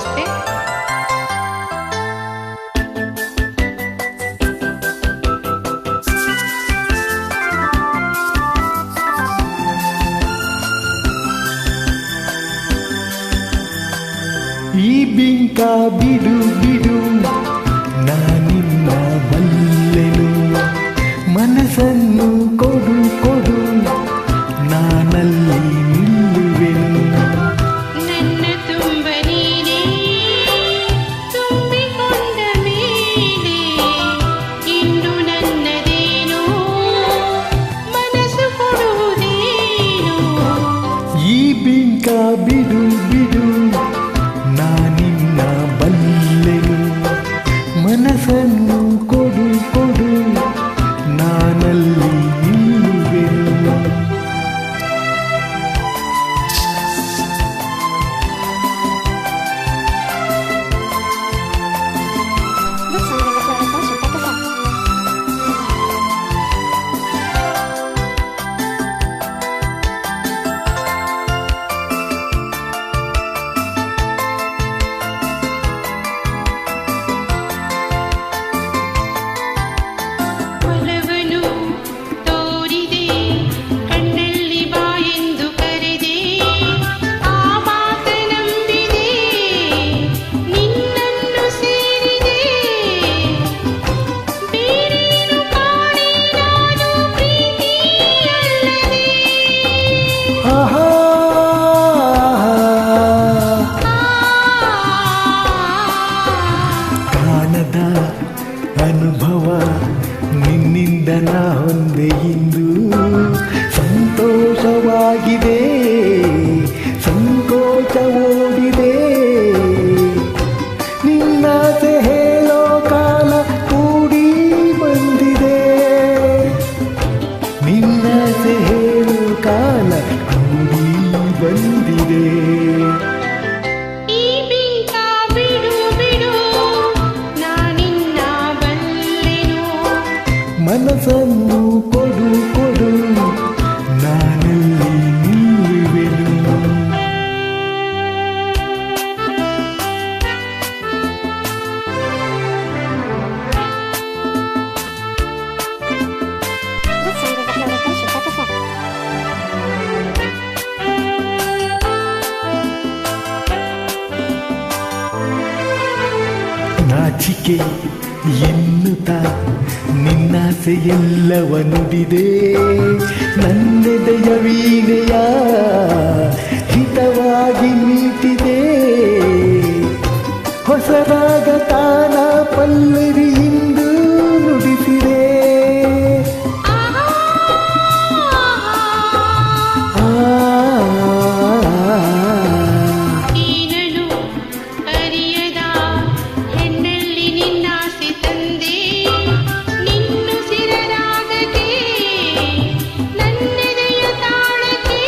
ಅಷ್ಟೇ. ಈ ಬಿಂಕ ಬಿಡು ಬಿಡು ನಾನಿನ್ನ ಬಲ್ಲೆನು, ಮನಸ್ಸನ್ನು ಕೊಡು ಕೊಡು ನಾನಲ್ಲಿ ನಿಲ್ಲುವೆನು. ನನ್ನ ತುಂಬ ನೀನೇ ತುಂಬಿಕೊಂಡ ಮೇಲೆ ಇನ್ನು ನನ್ನದೇನೋ ಮನಸ್ಸು ಕೊಡುವುದೇನೋ. ಈ ಬಿಂಕ ಬಿಡು ಬಿಡು ನಾನಿನ್ನ ಬಲ್ಲೆನು, ಮನಸ್ಸನ್ನು ಕೊಡು ಕೊಡು ನಾನಲ್ಲಿ ನಿಲ್ಲುವೆನು. ಒಲವನು ತೋರಿದೆ ಕಣ್ಣಲ್ಲಿ ಬಾ ಎಂದು ಕರೆದೆ, ಆ ಮಾತ ನಂಬಿದೆ ನಿನ್ನನ್ನು ಸೇರಿದೆ. ಬೇರೇನು ಕಾಣೆ ನಾನು ಪ್ರೀತಿಯಲ್ಲದೆ. ಆಹಾ ಕಾಣದ ಅನುಭವ ನಿನ್ನಿಂದ ನಾ ಹೊಂದೆ ಇಂದು, ಸಂತೋಷವಾಗಿದೆ ಸಂಕೋಚ ಓಡಿದೆ. ನಿನ್ನಾಸೆ ಹೇಳೋ ಕಾಲ ಕೂಡಿ ಬಂದಿದೆ, ನಿನ್ನಾಸೆ ಹೇಳೋ ಕಾಲ ಕೂಡಿ ಬಂದಿದೆ. ಈ ಬಿಂಕ ಬಿಡು ಬಿಡು ನಾನಿನ್ನ ಬಲ್ಲೆನು, ಮನಸ್ಸನ್ನು ಕೊಡು ಕೊಡು ನಾನಲ್ಲಿ ನಿಲ್ಲುವೆನು. ನಾಚಿಕೆ ಎನ್ನುತ್ತ ನಿನ್ನಾಸೆ ಎಲ್ಲವ ನುಡಿದೆ, ನನ್ನೆದೆಯ ವೀಣೆಯ ಹಿತವಾಗಿ ಮೀಟಿದೆ. ಹೊಸರಾಗ ತಾನ ಪಲ್ಲವಿ ಇಂದು ನುಡಿಸಿದೆ. ನೀನನು ಅರಿಯದ ಹೆಣ್ಣಲ್ಲಿ ನಿನ್ನಾಸೆ ತಂದೆ, ನಿನ್ನುಸಿರ ರಾಗಕ್ಕೆ ನನ್ನೆದೆಯ ತಾಳಕ್ಕೆ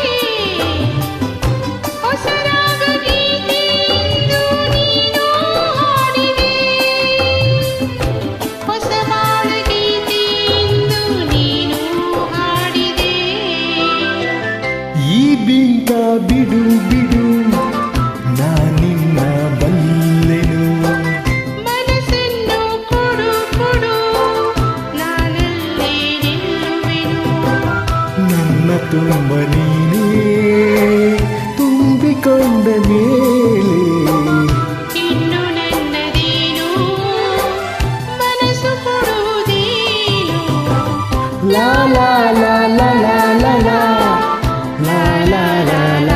ಹೊಸ ರಾಗ ಗೀತೆಯೆಂದು ನೀನು ಹಾಡಿದೆ, ಹೊಸ ಬಾಳ ಗೀತೆಯೆಂದು ನೀನು ಹಾಡಿದೆ. ಈ ಬಿಂಕ ಬಿಡು ಬಿಡು ನಾನಿನ್ನ ಬಲ್ಲೆನು, ಮನಸ್ಸನ್ನು ಕೊಡು ಕೊಡು ನಾನಲ್ಲೇ ನಿಲ್ಲುವೆನು. ನನ್ನ ತುಂಬ ನೀನೇ ತುಂಬಿಕೊಂಡ ಮೇಲೆ ಇನ್ನು ನನ್ನದೇನು ಮನಸ್ಸು ಕೊಡುವುದೇನು. ಲಾ ಲಾ ಲಾ ಲಾ ಲಾ ಲಾ ಲಾ ಲಾ ಲಾ ಲಾ ಲಾ